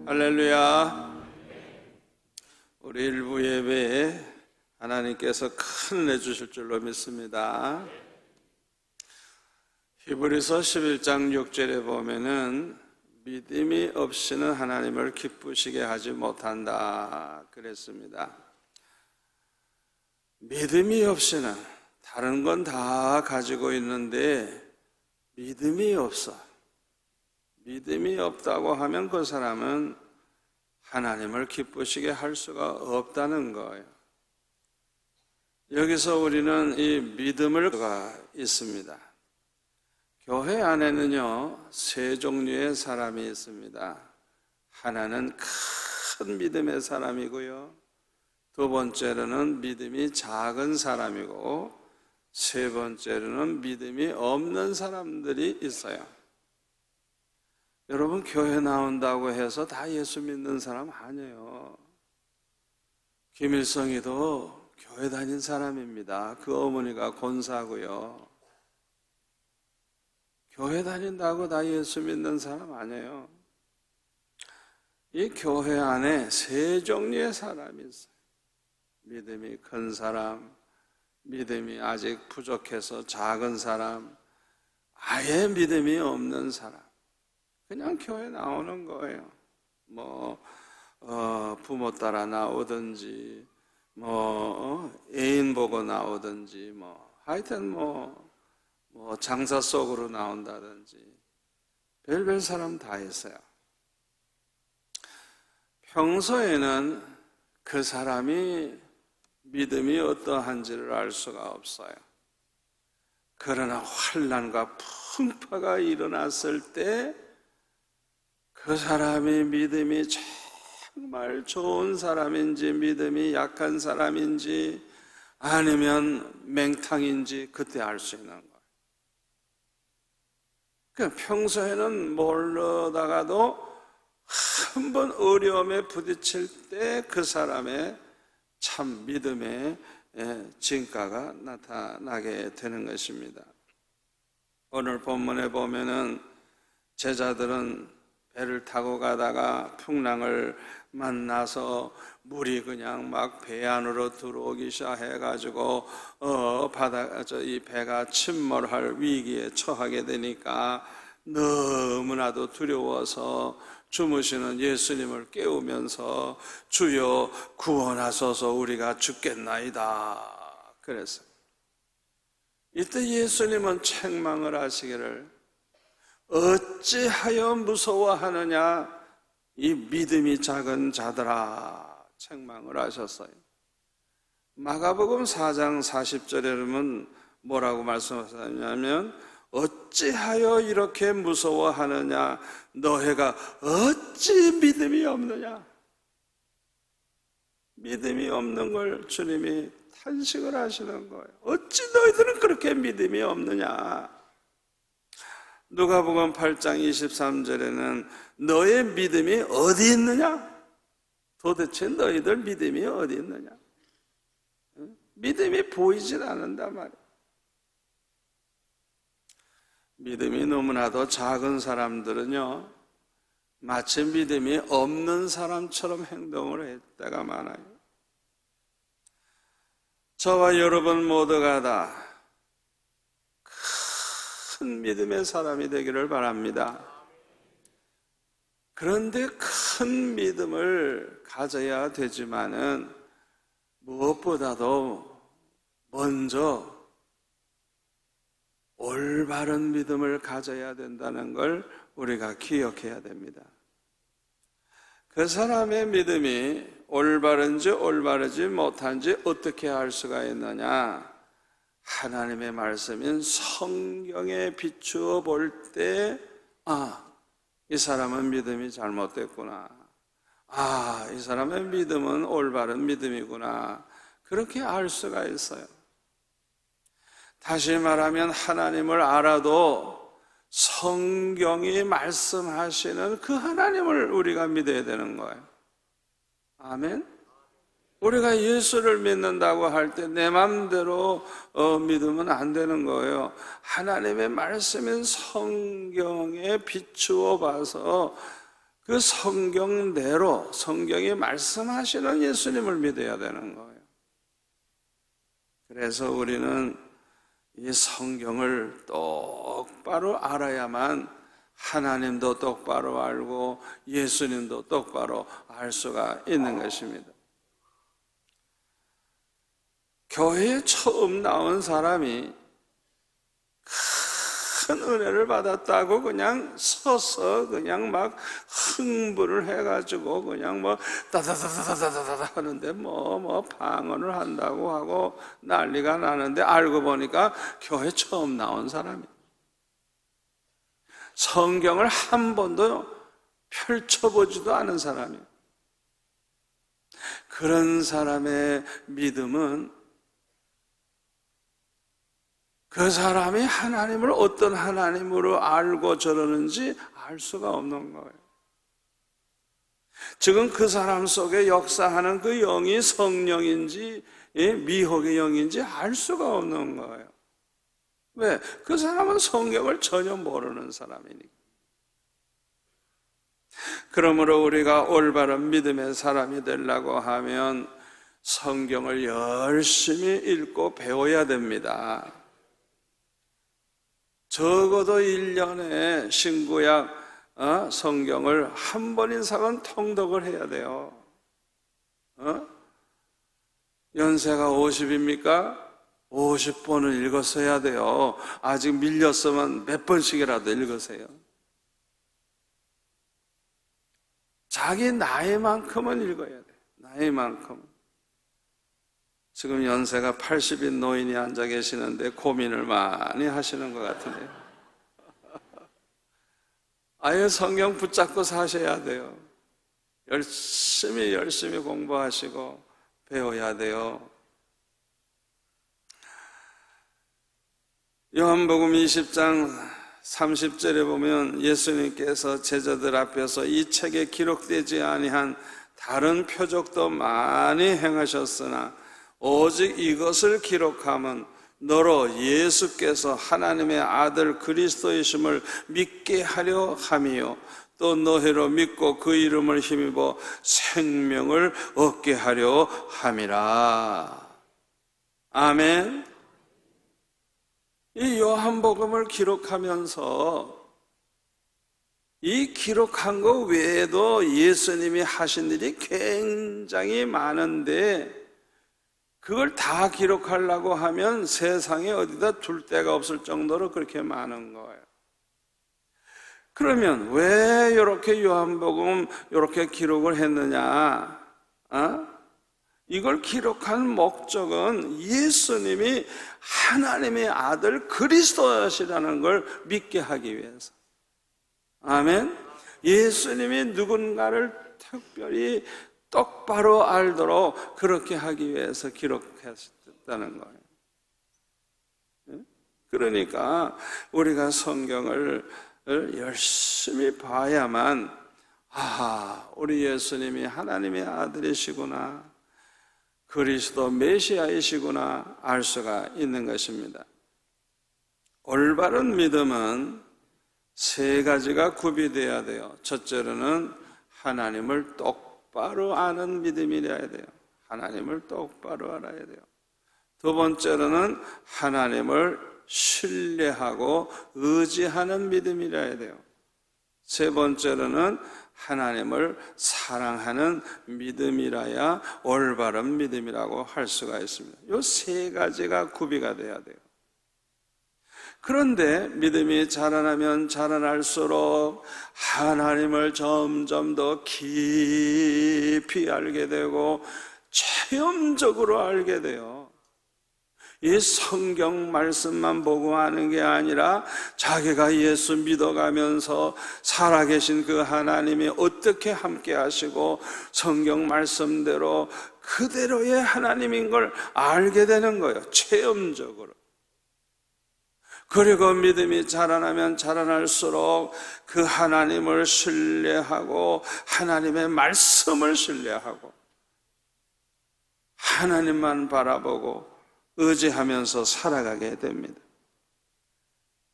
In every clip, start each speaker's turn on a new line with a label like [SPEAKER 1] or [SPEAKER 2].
[SPEAKER 1] 할렐루야. 우리 일부 예배에 하나님께서 큰 은혜 주실 줄로 믿습니다. 히브리서 11장 6절에 보면은 믿음이 없이는 하나님을 기쁘시게 하지 못한다 그랬습니다. 믿음이 없이는 다른 건 다 가지고 있는데 믿음이 없어. 믿음이 없다고 하면 그 사람은 하나님을 기쁘시게 할 수가 없다는 거예요. 여기서 우리는 이 믿음을 가 있습니다. 교회 안에는요, 세 종류의 사람이 있습니다. 하나는 큰 믿음의 사람이고요, 두 번째로는 믿음이 작은 사람이고, 세 번째로는 믿음이 없는 사람들이 있어요. 여러분, 교회 나온다고 해서 다 예수 믿는 사람 아니에요. 김일성이도 교회 다닌 사람입니다. 그 어머니가 권사고요. 교회 다닌다고 다 예수 믿는 사람 아니에요. 이 교회 안에 세 종류의 사람이 있어요. 믿음이 큰 사람, 믿음이 아직 부족해서 작은 사람, 아예 믿음이 없는 사람. 그냥 교회 나오는 거예요. 부모 따라 나오든지, 애인 보고 나오든지, 하여튼 장사 속으로 나온다든지, 별별 사람 다 있어요. 평소에는 그 사람이 믿음이 어떠한지를 알 수가 없어요. 그러나 환난과 풍파가 일어났을 때 그 사람이 믿음이 정말 좋은 사람인지 믿음이 약한 사람인지 아니면 맹탕인지 그때 알 수 있는 거예요. 그러니까 평소에는 모르다가도 한번 어려움에 부딪힐 때 그 사람의 참 믿음의 진가가 나타나게 되는 것입니다. 오늘 본문에 보면은 제자들은 배를 타고 가다가 풍랑을 만나서 물이 그냥 막 배 안으로 들어오기 시작해가지고 이 배가 침몰할 위기에 처하게 되니까 너무나도 두려워서 주무시는 예수님을 깨우면서 주여 구원하소서 우리가 죽겠나이다 그랬어요. 이때 예수님은 책망을 하시기를 어찌하여 무서워하느냐 이 믿음이 작은 자들아 책망을 하셨어요. 마가복음 4장 40절에는 뭐라고 말씀하셨냐면 어찌하여 이렇게 무서워하느냐 너희가 어찌 믿음이 없느냐. 믿음이 없는 걸 주님이 탄식을 하시는 거예요. 어찌 너희들은 그렇게 믿음이 없느냐. 누가복음 8장 23절에는 너의 믿음이 어디 있느냐? 도대체 너희들 믿음이 어디 있느냐? 믿음이 보이질 않는단 말이에요. 믿음이 너무나도 작은 사람들은요, 마치 믿음이 없는 사람처럼 행동을 할 때가 많아요. 저와 여러분 모두가 다 큰 믿음의 사람이 되기를 바랍니다. 그런데 큰 믿음을 가져야 되지만은 무엇보다도 먼저 올바른 믿음을 가져야 된다는 걸 우리가 기억해야 됩니다. 그 사람의 믿음이 올바른지 올바르지 못한지 어떻게 알 수가 있느냐? 하나님의 말씀인 성경에 비추어 볼 때 이 사람은 믿음이 잘못됐구나. 이 사람의 믿음은 올바른 믿음이구나. 그렇게 알 수가 있어요. 다시 말하면 하나님을 알아도 성경이 말씀하시는 그 하나님을 우리가 믿어야 되는 거예요. 아멘. 우리가 예수를 믿는다고 할 때 내 마음대로 믿으면 안 되는 거예요. 하나님의 말씀인 성경에 비추어 봐서 그 성경대로 성경이 말씀하시는 예수님을 믿어야 되는 거예요. 그래서 우리는 이 성경을 똑바로 알아야만 하나님도 똑바로 알고 예수님도 똑바로 알 수가 있는 것입니다. 교회에 처음 나온 사람이 큰 은혜를 받았다고 그냥 서서 그냥 막 흥분을 해가지고 그냥 뭐 다다다다다다다 하는데 뭐 방언을 한다고 하고 난리가 나는데 알고 보니까 교회 처음 나온 사람이에요. 성경을 한 번도 펼쳐보지도 않은 사람이에요. 그런 사람의 믿음은 그 사람이 하나님을 어떤 하나님으로 알고 저러는지 알 수가 없는 거예요. 지금 그 사람 속에 역사하는 그 영이 성령인지 미혹의 영인지 알 수가 없는 거예요. 왜? 그 사람은 성경을 전혀 모르는 사람이니까. 그러므로 우리가 올바른 믿음의 사람이 되려고 하면 성경을 열심히 읽고 배워야 됩니다. 적어도 1년에 신구약 성경을 한 번 이상은 통독을 해야 돼요. 연세가 50입니까? 50번을 읽었어야 돼요. 아직 밀렸으면 몇 번씩이라도 읽으세요. 자기 나이만큼은 읽어야 돼요. 나이만큼. 지금 연세가 80인 노인이 앉아 계시는데 고민을 많이 하시는 것 같은데요. 아예 성경 붙잡고 사셔야 돼요. 열심히 공부하시고 배워야 돼요. 요한복음 20장 30절에 보면 예수님께서 제자들 앞에서 이 책에 기록되지 아니한 다른 표적도 많이 행하셨으나 오직 이것을 기록하면 너로 예수께서 하나님의 아들 그리스도이심을 믿게 하려 함이요 또 너희로 믿고 그 이름을 힘입어 생명을 얻게 하려 함이라. 아멘. 이 요한복음을 기록하면서 이 기록한 것 외에도 예수님이 하신 일이 굉장히 많은데 그걸 다 기록하려고 하면 세상에 어디다 둘 데가 없을 정도로 그렇게 많은 거예요. 그러면 왜 이렇게 요한복음 이렇게 기록을 했느냐? 이걸 기록한 목적은 예수님이 하나님의 아들 그리스도시라는 걸 믿게 하기 위해서. 아멘. 예수님이 누군가를 특별히 똑바로 알도록 그렇게 하기 위해서 기록했다는 거예요. 그러니까 우리가 성경을 열심히 봐야만 우리 예수님이 하나님의 아들이시구나, 그리스도 메시아이시구나 알 수가 있는 것입니다. 올바른 믿음은 세 가지가 구비되어야 돼요. 첫째로는 하나님을 똑바로 아는 믿음이라야 돼요. 하나님을 똑바로 알아야 돼요. 두 번째로는 하나님을 신뢰하고 의지하는 믿음이라야 돼요. 세 번째로는 하나님을 사랑하는 믿음이라야 올바른 믿음이라고 할 수가 있습니다. 이 세 가지가 구비가 돼야 돼요. 그런데 믿음이 자라나면 자라날수록 하나님을 점점 더 깊이 알게 되고 체험적으로 알게 돼요. 이 성경 말씀만 보고 하는 게 아니라 자기가 예수 믿어가면서 살아계신 그 하나님이 어떻게 함께 하시고 성경 말씀대로 그대로의 하나님인 걸 알게 되는 거예요. 체험적으로. 그리고 믿음이 자라나면 자라날수록 그 하나님을 신뢰하고 하나님의 말씀을 신뢰하고 하나님만 바라보고 의지하면서 살아가게 됩니다.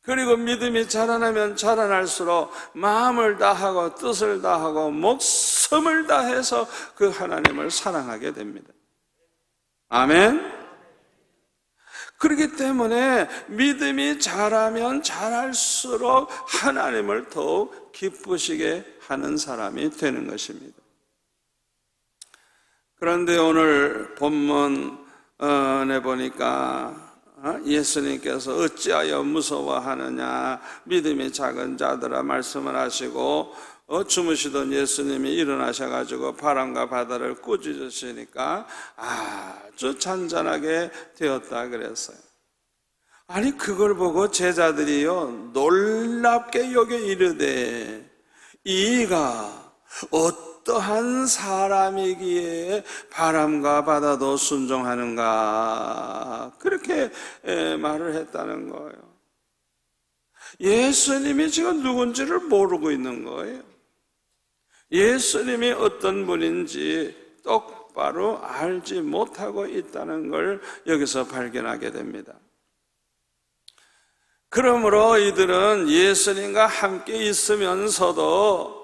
[SPEAKER 1] 그리고 믿음이 자라나면 자라날수록 마음을 다하고 뜻을 다하고 목숨을 다해서 그 하나님을 사랑하게 됩니다. 아멘. 그렇기 때문에 믿음이 자라면 자랄수록 하나님을 더욱 기쁘시게 하는 사람이 되는 것입니다. 그런데 오늘 본문에 보니까 예수님께서 어찌하여 무서워하느냐, 믿음이 작은 자들아 말씀을 하시고 주무시던 예수님이 일어나셔가지고 바람과 바다를 꾸짖으시니까 아주 잔잔하게 되었다 그랬어요. 아니 그걸 보고 제자들이요 놀랍게 여겨 이르되 이가 어떠한 사람이기에 바람과 바다도 순종하는가, 그렇게 말을 했다는 거예요. 예수님이 지금 누군지를 모르고 있는 거예요. 예수님이 어떤 분인지 똑바로 알지 못하고 있다는 걸 여기서 발견하게 됩니다. 그러므로 이들은 예수님과 함께 있으면서도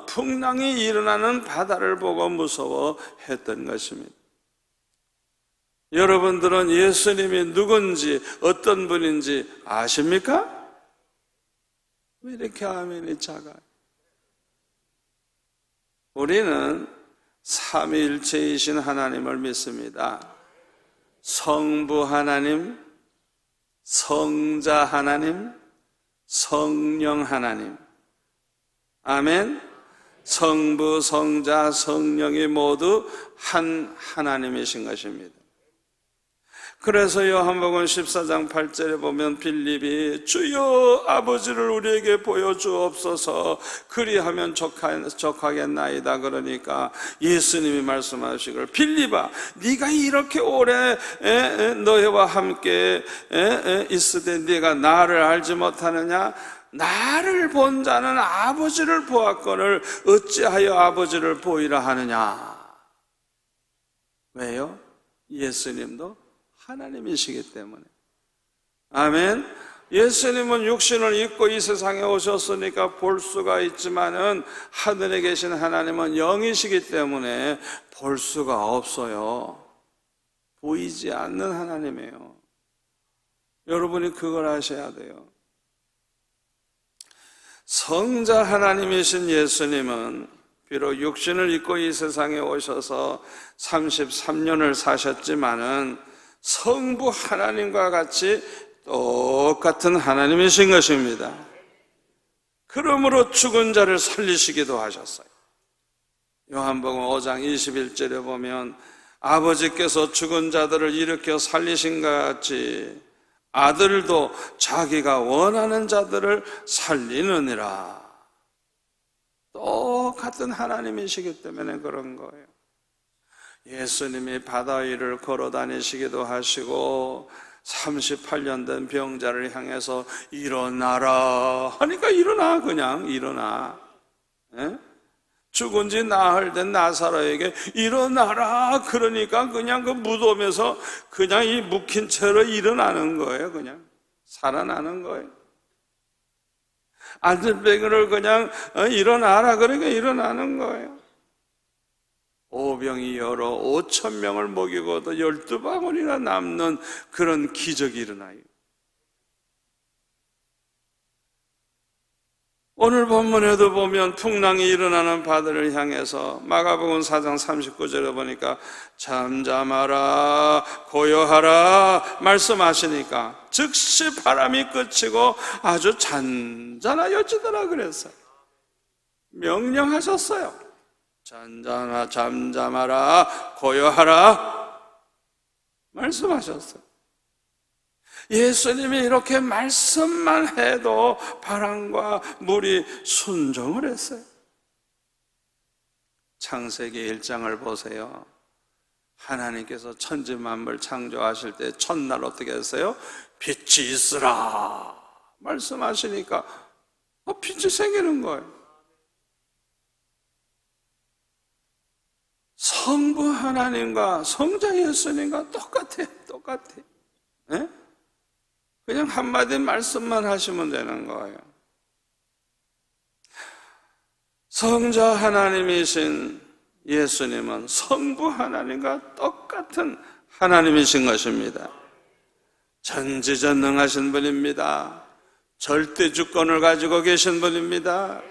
[SPEAKER 1] 풍랑이 일어나는 바다를 보고 무서워했던 것입니다. 여러분들은 예수님이 누군지 어떤 분인지 아십니까? 왜 이렇게 아멘이 작아요? 우리는 삼위일체이신 하나님을 믿습니다. 성부 하나님, 성자 하나님, 성령 하나님. 아멘. 성부, 성자, 성령이 모두 한 하나님이신 것입니다. 그래서 요한복음 14장 8절에 보면 빌립이 주여 아버지를 우리에게 보여주옵소서 그리하면 족하겠나이다 그러니까 예수님이 말씀하시길 빌립아 네가 이렇게 오래 너희와 함께 있으되 네가 나를 알지 못하느냐? 나를 본 자는 아버지를 보았거늘 어찌하여 아버지를 보이라 하느냐? 왜요? 예수님도 하나님이시기 때문에. 아멘. 예수님은 육신을 입고 이 세상에 오셨으니까 볼 수가 있지만은 하늘에 계신 하나님은 영이시기 때문에 볼 수가 없어요. 보이지 않는 하나님이에요. 여러분이 그걸 아셔야 돼요. 성자 하나님이신 예수님은 비록 육신을 입고 이 세상에 오셔서 33년을 사셨지만은 성부 하나님과 같이 똑같은 하나님이신 것입니다. 그러므로 죽은 자를 살리시기도 하셨어요. 요한복음 5장 21절에 보면 아버지께서 죽은 자들을 일으켜 살리신 것 같이 아들도 자기가 원하는 자들을 살리느니라. 똑같은 하나님이시기 때문에 그런 거예요. 예수님이 바다 위를 걸어 다니시기도 하시고 38년 된 병자를 향해서 일어나라 하니까 일어나, 그냥 일어나. 죽은 지 나흘 된 나사로에게 일어나라 그러니까 그냥 그 무덤에서 그냥 이 묵힌 채로 일어나는 거예요. 그냥 살아나는 거예요. 안전병을 그냥 일어나라 그러니까 일어나는 거예요. 오병이 여러 5,000명을 먹이고도 12방울이나 남는 그런 기적이 일어나요. 오늘 본문에도 보면 풍랑이 일어나는 바다를 향해서 마가복음 4장 39절에 보니까 잠잠하라 고요하라 말씀하시니까 즉시 바람이 그치고 아주 잔잔하여지더라 그랬어요. 명령하셨어요. 잠잠하라 고요하라 말씀하셨어요. 예수님이 이렇게 말씀만 해도 바람과 물이 순종을 했어요. 창세기 1장을 보세요. 하나님께서 천지 만물 창조하실 때 첫날 어떻게 했어요? 빛이 있으라 말씀하시니까 빛이 생기는 거예요. 성부 하나님과 성자 예수님과 똑같아. 예? 그냥 한마디 말씀만 하시면 되는 거예요. 성자 하나님이신 예수님은 성부 하나님과 똑같은 하나님이신 것입니다. 전지전능하신 분입니다. 절대 주권을 가지고 계신 분입니다.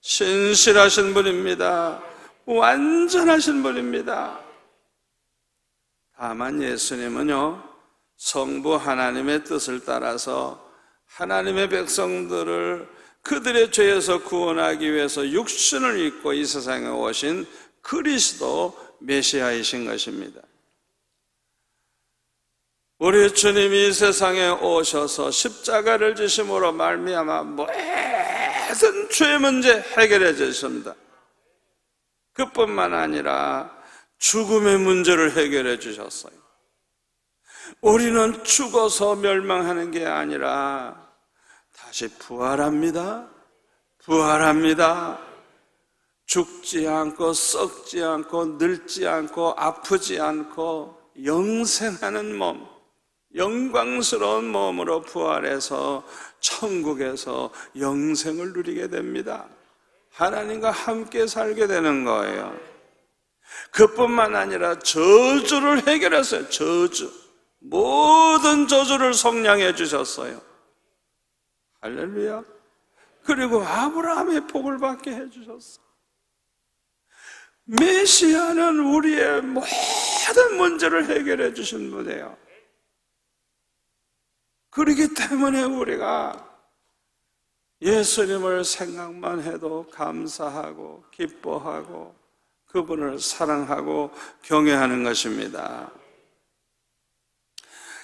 [SPEAKER 1] 신실하신 분입니다. 완전하신 분입니다. 다만 예수님은요, 성부 하나님의 뜻을 따라서 하나님의 백성들을 그들의 죄에서 구원하기 위해서 육신을 입고 이 세상에 오신 그리스도 메시아이신 것입니다. 우리 주님이 이 세상에 오셔서 십자가를 지심으로 말미암아 모든 죄 문제 해결해 주셨습니다. 그뿐만 아니라 죽음의 문제를 해결해 주셨어요. 우리는 죽어서 멸망하는 게 아니라 다시 부활합니다. 죽지 않고 썩지 않고 늙지 않고 아프지 않고 영생하는 몸, 영광스러운 몸으로 부활해서 천국에서 영생을 누리게 됩니다. 하나님과 함께 살게 되는 거예요. 그뿐만 아니라 저주를 해결했어요. 모든 저주를 속량해 주셨어요. 할렐루야. 그리고 아브라함의 복을 받게 해주셨어요. 메시아는 우리의 모든 문제를 해결해 주신 분이에요. 그렇기 때문에 우리가 예수님을 생각만 해도 감사하고 기뻐하고 그분을 사랑하고 경외하는 것입니다.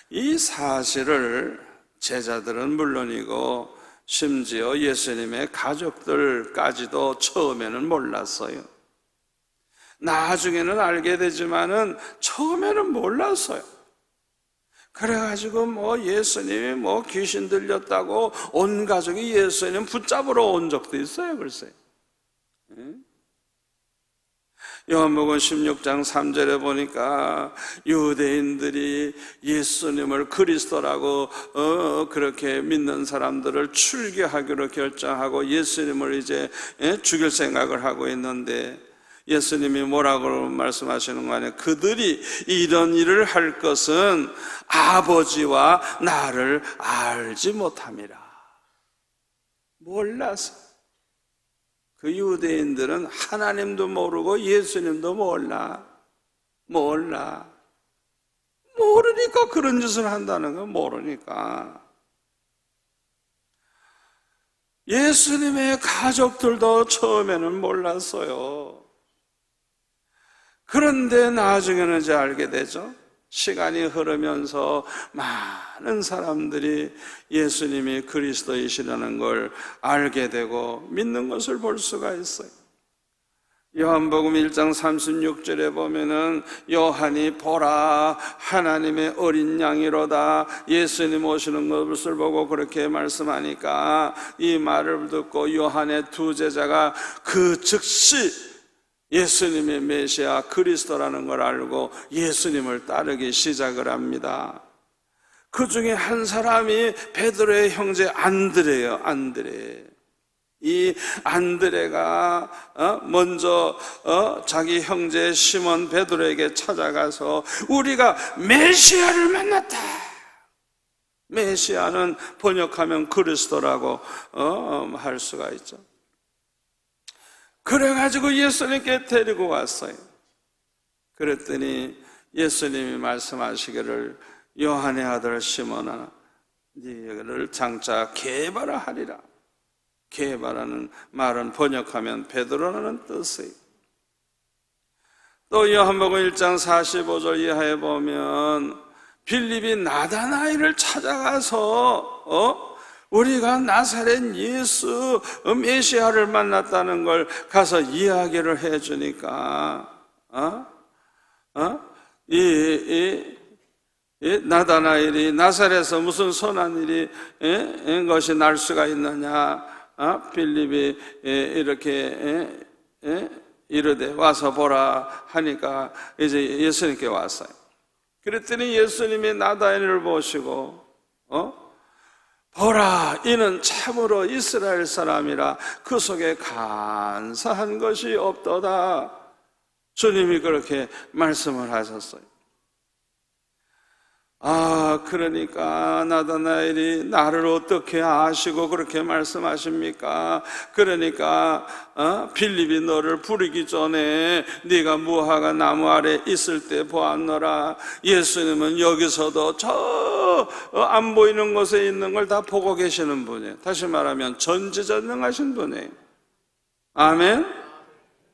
[SPEAKER 1] 이 사실을 제자들은 물론이고 심지어 예수님의 가족들까지도 처음에는 몰랐어요. 나중에는 알게 되지만은 처음에는 몰랐어요. 그래가지고 예수님이 귀신 들렸다고 온 가족이 예수님 붙잡으러 온 적도 있어요, 글쎄. 요한복음 16장 3절에 보니까 유대인들이 예수님을 그리스도라고 그렇게 믿는 사람들을 출교하기로 결정하고 예수님을 이제 죽일 생각을 하고 있는데 예수님이 뭐라고 말씀하시는 거 아니에요? 그들이 이런 일을 할 것은 아버지와 나를 알지 못함이라. 몰라서. 그 유대인들은 하나님도 모르고 예수님도 모르니까 그런 짓을 한다는 거 모르니까. 예수님의 가족들도 처음에는 몰랐어요. 그런데 나중에는 이제 알게 되죠. 시간이 흐르면서 많은 사람들이 예수님이 그리스도이시라는 걸 알게 되고 믿는 것을 볼 수가 있어요. 요한복음 1장 36절에 보면은 요한이 보라 하나님의 어린 양이로다 예수님 오시는 것을 보고 그렇게 말씀하니까 이 말을 듣고 요한의 두 제자가 그 즉시 예수님의 메시아 그리스도라는 걸 알고 예수님을 따르기 시작을 합니다. 그 중에 한 사람이 베드로의 형제 안드레예요. 이 안드레가 먼저 자기 형제 시몬 베드로에게 찾아가서 우리가 메시아를 만났다. 메시아는 번역하면 그리스도라고 할 수가 있죠. 그래가지고 예수님께 데리고 왔어요. 그랬더니 예수님이 말씀하시기를 요한의 아들 시몬아 네를 장차 게바라 하리라. 게바라는 말은 번역하면 베드로라는 뜻이에요. 또 요한복음 1장 45절 이하에 보면 빌립이 나다나엘을 찾아가서 우리가 나사렛 예수 메시아를 만났다는 걸 가서 이야기를 해주니까 이 나다나엘이 나사렛에서 무슨 선한 일이 것이 날 수가 있느냐? 빌립이 이렇게 이르되 와서 보라 하니까 이제 예수님께 왔어요. 그랬더니 예수님이 나다나엘을 보시고 보라, 이는 참으로 이스라엘 사람이라 그 속에 간사한 것이 없도다. 주님이 그렇게 말씀을 하셨어요. 그러니까 나다나엘이 나를 어떻게 아시고 그렇게 말씀하십니까? 그러니까 빌립이 너를 부르기 전에 네가 무화과 나무 아래 있을 때 보았노라. 예수님은 여기서도 저 안 보이는 곳에 있는 걸 다 보고 계시는 분이에요. 다시 말하면 전지전능하신 분이에요. 아멘.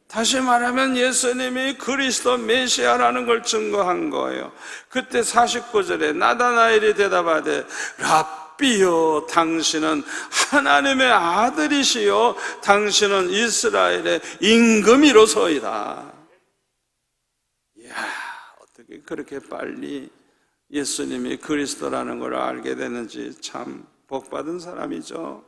[SPEAKER 1] 다시 말하면 예수님이 그리스도 메시아라는 걸 증거한 거예요. 그때 49절에 나다나엘이 대답하되 랍비요, 당신은 하나님의 아들이시요 당신은 이스라엘의 임금이로소이다. 이야, 어떻게 그렇게 빨리 예수님이 그리스도라는 걸 알게 되는지 참 복받은 사람이죠.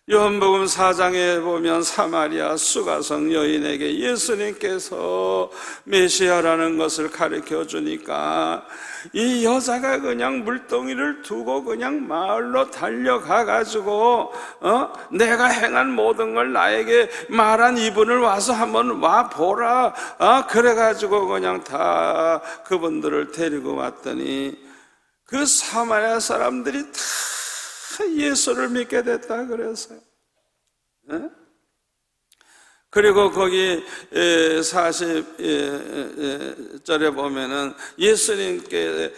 [SPEAKER 1] 요한복음 4장에 보면 사마리아 수가성 여인에게 예수님께서 메시아라는 것을 가르쳐 주니까 이 여자가 그냥 물동이를 두고 그냥 마을로 달려가 가지고 내가 행한 모든 걸 나에게 말한 이분을 와서 한번 와 보라. 그래 가지고 그냥 다 그분들을 데리고 왔더니 그 사마리아 사람들이 다 예수를 믿게 됐다 그랬어요. 그리고 거기 40절에 보면은 예수님께서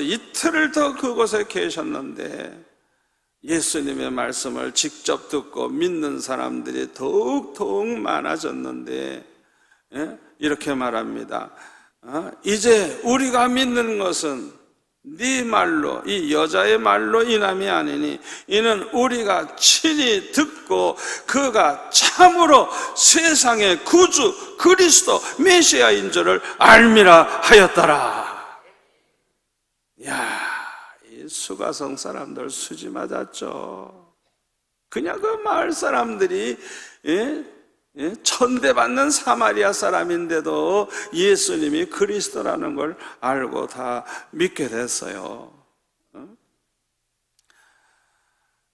[SPEAKER 1] 이틀을 더 그곳에 계셨는데 예수님의 말씀을 직접 듣고 믿는 사람들이 더욱 많아졌는데 이렇게 말합니다. 이제 우리가 믿는 것은 네 말로, 이 여자의 말로 인함이 아니니 이는 우리가 친히 듣고 그가 참으로 세상의 구주 그리스도 메시아인 줄을 알미라 하였더라. 야, 이 수가성 사람들 수지 맞았죠. 그냥 그 마을 사람들이 천대받는 사마리아 사람인데도 예수님이 그리스도라는 걸 알고 다 믿게 됐어요.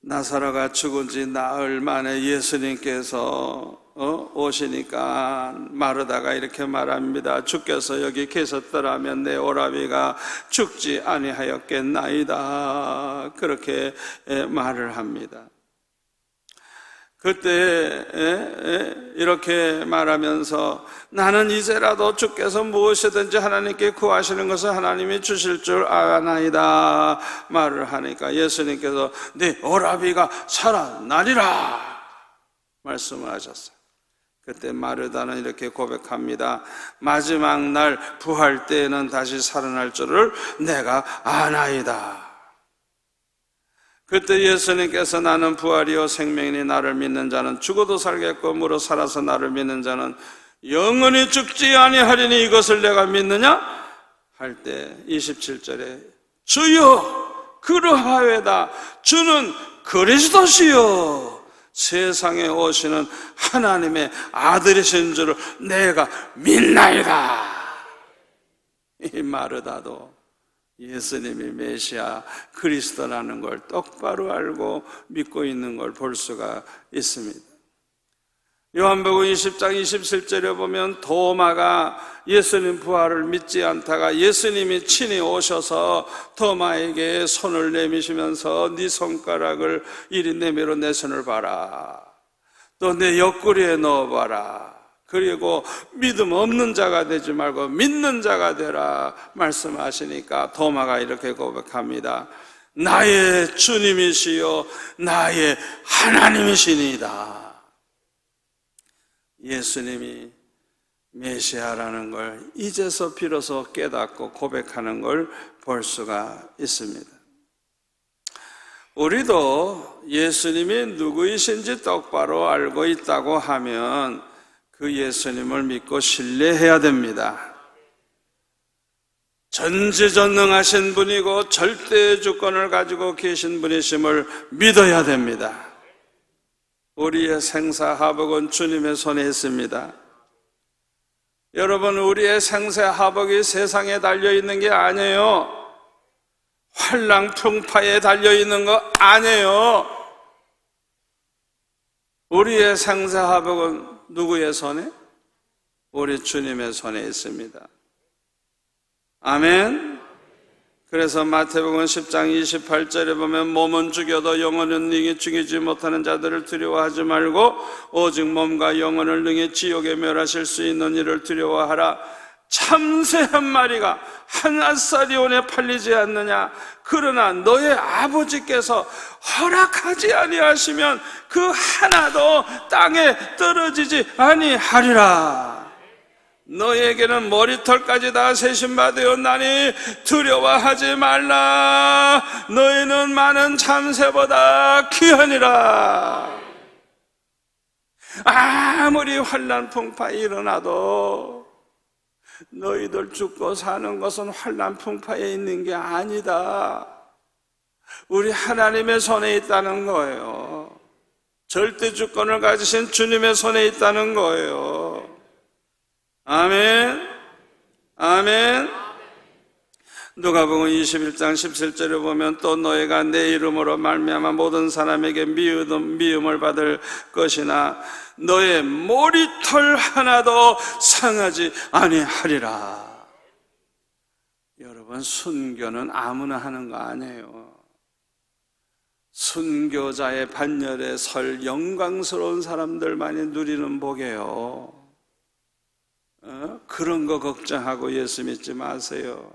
[SPEAKER 1] 나사로가 죽은 지 나흘 만에 예수님께서 오시니까 마르다가 이렇게 말합니다. 주께서 여기 계셨더라면 내 오라비가 죽지 아니하였겠나이다. 그렇게 말을 합니다. 그때 이렇게 말하면서 나는 이제라도 주께서 무엇이든지 하나님께 구하시는 것을 하나님이 주실 줄 아나이다 말을 하니까 예수님께서 네 오라비가 살아나리라 말씀을 하셨어요. 그때 마르다는 이렇게 고백합니다. 마지막 날 부활 때에는 다시 살아날 줄을 내가 아나이다. 그때 예수님께서 나는 부활이요 생명이니 나를 믿는 자는 죽어도 살겠고 무릇 살아서 나를 믿는 자는 영원히 죽지 아니하리니 이것을 내가 믿느냐? 할 때 27절에 주여 그러하외다. 주는 그리스도시요 세상에 오시는 하나님의 아들이신 줄을 내가 믿나이다. 이 마르다도 예수님이 메시아 그리스도라는 걸 똑바로 알고 믿고 있는 걸 볼 수가 있습니다. 요한복음 20장 27절에 보면 도마가 예수님 부활을 믿지 않다가 예수님이 친히 오셔서 도마에게 손을 내미시면서 네 손가락을 이리 내밀어 내 손을 봐라. 또 내 옆구리에 넣어봐라. 그리고 믿음 없는 자가 되지 말고 믿는 자가 되라 말씀하시니까 도마가 이렇게 고백합니다. 나의 주님이시요 나의 하나님이시니이다. 예수님이 메시아라는 걸 이제서 비로소 깨닫고 고백하는 걸 볼 수가 있습니다. 우리도 예수님이 누구이신지 똑바로 알고 있다고 하면 그 예수님을 믿고 신뢰해야 됩니다. 전지전능하신 분이고 절대 주권을 가지고 계신 분이심을 믿어야 됩니다. 우리의 생사하복은 주님의 손에 있습니다. 여러분, 우리의 생사하복이 세상에 달려있는 게 아니에요. 환랑풍파에 달려있는 거 아니에요. 우리의 생사하복은 누구의 손에? 우리 주님의 손에 있습니다. 아멘. 그래서 마태복음 10장 28절에 보면 몸은 죽여도 영혼은 능히 죽이지 못하는 자들을 두려워하지 말고 오직 몸과 영혼을 능히 지옥에 멸하실 수 있는 이를 두려워하라. 참새 한 마리가 한 아사리온에 팔리지 않느냐. 그러나 너의 아버지께서 허락하지 아니하시면 그 하나도 땅에 떨어지지 아니하리라. 너에게는 머리털까지 다 세심바 되었나니 두려워하지 말라. 너희는 많은 참새보다 귀하니라. 아무리 환난 풍파에 일어나도 너희들 죽고 사는 것은 환난 풍파에 있는 게 아니다. 우리 하나님의 손에 있다는 거예요. 절대 주권을 가지신 주님의 손에 있다는 거예요. 아멘. 아멘. 누가복음 21장 17절에 보면 또 너희가 내 이름으로 말미암아 모든 사람에게 미움을 받을 것이나 너의 머리털 하나도 상하지 아니하리라. 여러분, 순교는 아무나 하는 거 아니에요. 순교자의 반열에 설 영광스러운 사람들만이 누리는 복이에요. 그런 거 걱정하고 예수 믿지 마세요.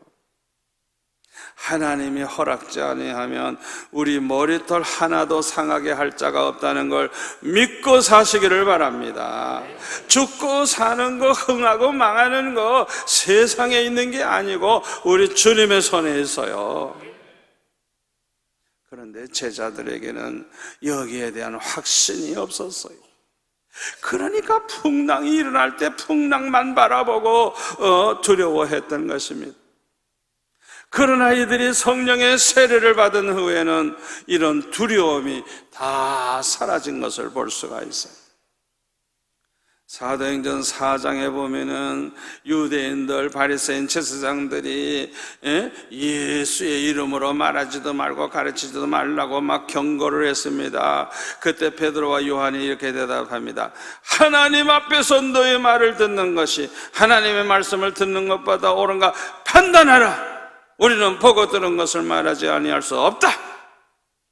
[SPEAKER 1] 하나님이 허락지 아니하면 우리 머리털 하나도 상하게 할 자가 없다는 걸 믿고 사시기를 바랍니다. 죽고 사는 거, 흥하고 망하는 거 세상에 있는 게 아니고 우리 주님의 손에 있어요. 그런데 제자들에게는 여기에 대한 확신이 없었어요. 그러니까 풍랑이 일어날 때 풍랑만 바라보고 두려워했던 것입니다. 그러나 이들이 성령의 세례를 받은 후에는 이런 두려움이 다 사라진 것을 볼 수가 있어요. 사도행전 4장에 보면은 유대인들, 바리새인, 제사장들이 예수의 이름으로 말하지도 말고 가르치지도 말라고 막 경고를 했습니다. 그때 베드로와 요한이 이렇게 대답합니다. 하나님 앞에서 너의 말을 듣는 것이 하나님의 말씀을 듣는 것보다 옳은가 판단하라. 우리는 보고 들은 것을 말하지 아니할 수 없다.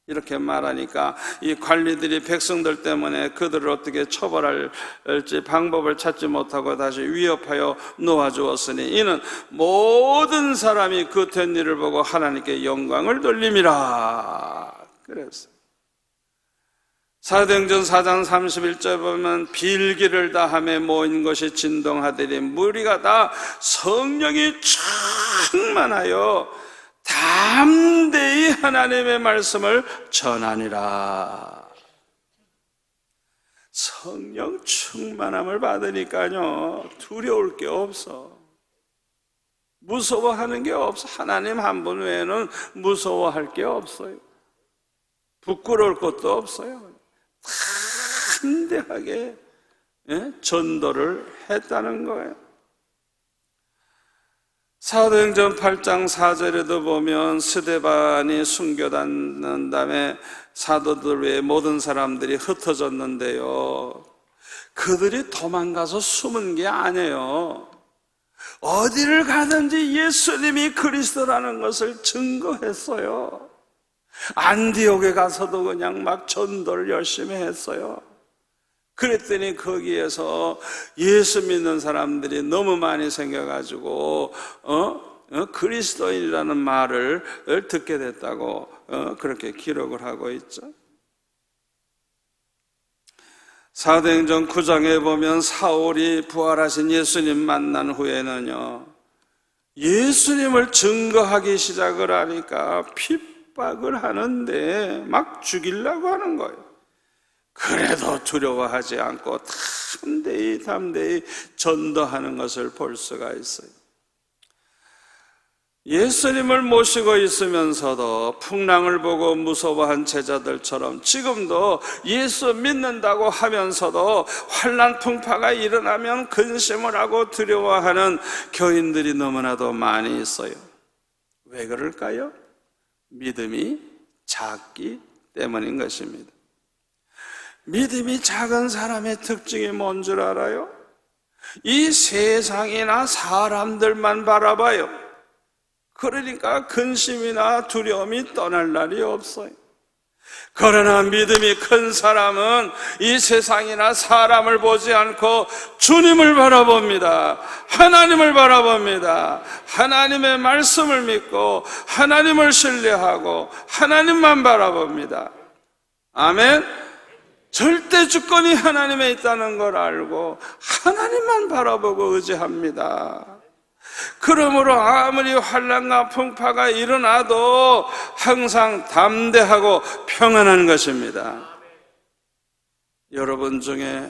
[SPEAKER 1] 이렇게 말하니까 이 관리들이 백성들 때문에 그들을 어떻게 처벌할지 방법을 찾지 못하고 다시 위협하여 놓아주었으니 이는 모든 사람이 그 된 일을 보고 하나님께 영광을 돌림이라. 그랬어요. 사도행전 4장 31절 보면 빌기를 다함에 모인 것이 진동하더니 무리가 다 성령이 충만하여 담대히 하나님의 말씀을 전하니라. 성령 충만함을 받으니까요 두려울 게 없어. 무서워하는 게 없어. 하나님 한 분 외에는 무서워할 게 없어요. 부끄러울 것도 없어요. 담대하게 전도를 했다는 거예요. 사도행전 8장 4절에도 보면 스데반이 순교받는 다음에 사도들 외에 모든 사람들이 흩어졌는데요, 그들이 도망가서 숨은 게 아니에요. 어디를 가든지 예수님이 그리스도라는 것을 증거했어요. 안디옥에 가서도 그냥 막 전도를 열심히 했어요. 그랬더니 거기에서 예수 믿는 사람들이 너무 많이 생겨가지고 그리스도인이라는 말을 듣게 됐다고 그렇게 기록을 하고 있죠. 사도행전 9장에 보면 사울이 부활하신 예수님 만난 후에는요, 예수님을 증거하기 시작을 하니까 핍박을 하는데 막 죽이려고 하는 거예요. 그래도 두려워하지 않고 담대히 전도하는 것을 볼 수가 있어요. 예수님을 모시고 있으면서도 풍랑을 보고 무서워한 제자들처럼 지금도 예수 믿는다고 하면서도 환난 풍파가 일어나면 근심을 하고 두려워하는 교인들이 너무나도 많이 있어요. 왜 그럴까요? 믿음이 작기 때문인 것입니다. 믿음이 작은 사람의 특징이 뭔 줄 알아요? 이 세상이나 사람들만 바라봐요. 그러니까 근심이나 두려움이 떠날 날이 없어요. 그러나 믿음이 큰 사람은 이 세상이나 사람을 보지 않고 주님을 바라봅니다. 하나님을 바라봅니다. 하나님의 말씀을 믿고 하나님을 신뢰하고 하나님만 바라봅니다. 아멘. 절대 주권이 하나님에 있다는 걸 알고 하나님만 바라보고 의지합니다. 그러므로 아무리 환난과 풍파가 일어나도 항상 담대하고 평안한 것입니다. 여러분 중에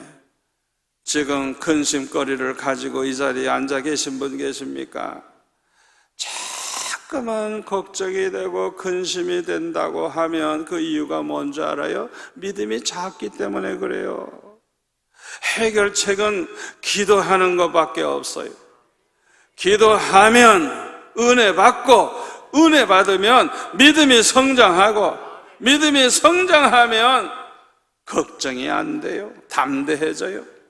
[SPEAKER 1] 지금 근심거리를 가지고 이 자리에 앉아 계신 분 계십니까? 자꾸만 걱정이 되고 근심이 된다고 하면 그 이유가 뭔지 알아요? 믿음이 작기 때문에 그래요. 해결책은 기도하는 것밖에 없어요. 기도하면 은혜 받고 은혜 받으면 믿음이 성장하고 믿음이 성장하면 걱정이 안 돼요. 담대해져요.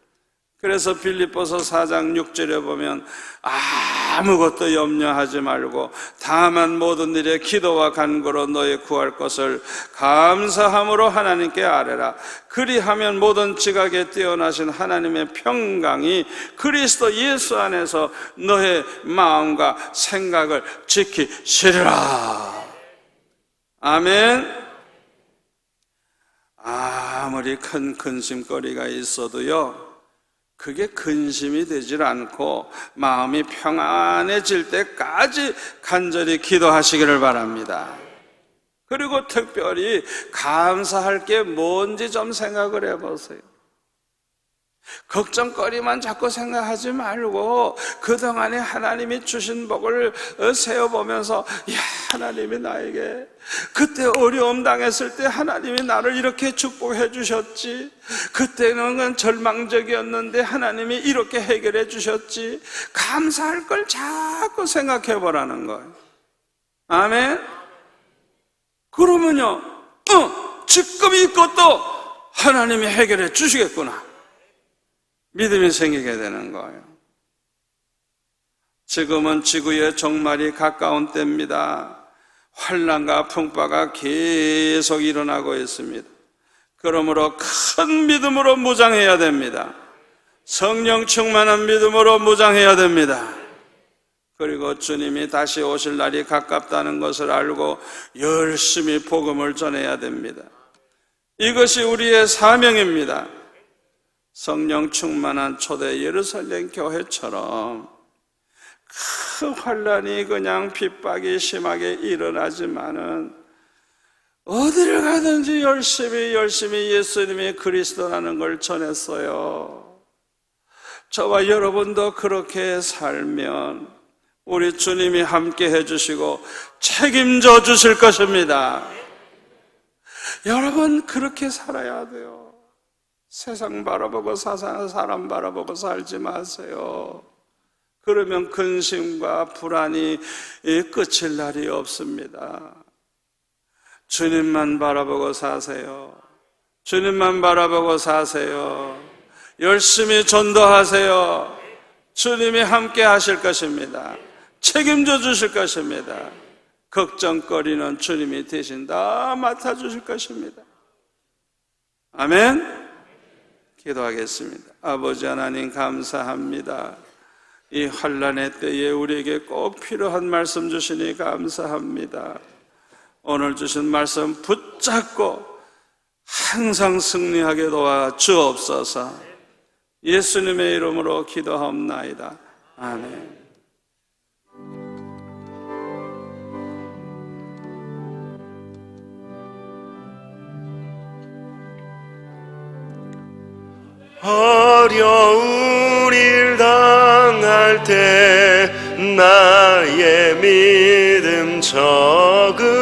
[SPEAKER 1] 그래서 빌립보서 4장 6절에 보면 아무것도 염려하지 말고 다만 모든 일에 기도와 간구로 너의 구할 것을 감사함으로 하나님께 아뢰라. 그리하면 모든 지각에 뛰어나신 하나님의 평강이 그리스도 예수 안에서 너의 마음과 생각을 지키시리라. 아멘. 아무리 큰 근심거리가 있어도요, 그게 근심이 되질 않고 마음이 평안해질 때까지 간절히 기도하시기를 바랍니다. 그리고 특별히 감사할 게 뭔지 좀 생각을 해보세요. 걱정거리만 자꾸 생각하지 말고 그동안에 하나님이 주신 복을 세어보면서 하나님이 나에게 그때 어려움 당했을 때 하나님이 나를 이렇게 축복해 주셨지, 그때는 절망적이었는데 하나님이 이렇게 해결해 주셨지, 감사할 걸 자꾸 생각해 보라는 거예요. 아멘. 그러면요 지금 이것도 하나님이 해결해 주시겠구나 믿음이 생기게 되는 거예요. 지금은 지구의 종말이 가까운 때입니다. 환난과 풍파가 계속 일어나고 있습니다. 그러므로 큰 믿음으로 무장해야 됩니다. 성령 충만한 믿음으로 무장해야 됩니다. 그리고 주님이 다시 오실 날이 가깝다는 것을 알고 열심히 복음을 전해야 됩니다. 이것이 우리의 사명입니다. 성령 충만한 초대 예루살렘 교회처럼 큰 환난이 그냥 핍박이 심하게 일어나지만은 어디를 가든지 열심히 예수님이 그리스도라는 걸 전했어요. 저와 여러분도 그렇게 살면 우리 주님이 함께 해주시고 책임져 주실 것입니다. 여러분 그렇게 살아야 돼요. 세상 바라보고 사람 바라보고 살지 마세요. 그러면 근심과 불안이 끝일 날이 없습니다. 주님만 바라보고 사세요. 주님만 바라보고 사세요. 열심히 전도하세요. 주님이 함께 하실 것입니다. 책임져 주실 것입니다. 걱정거리는 주님이 대신 다 맡아주실 것입니다. 아멘. 기도하겠습니다. 아버지 하나님 감사합니다. 이 환난의 때에 우리에게 꼭 필요한 말씀 주시니 감사합니다. 오늘 주신 말씀 붙잡고 항상 승리하게 도와 주옵소서. 예수님의 이름으로 기도하옵나이다. 아멘.
[SPEAKER 2] 어려운 일 당할 때 나의 적은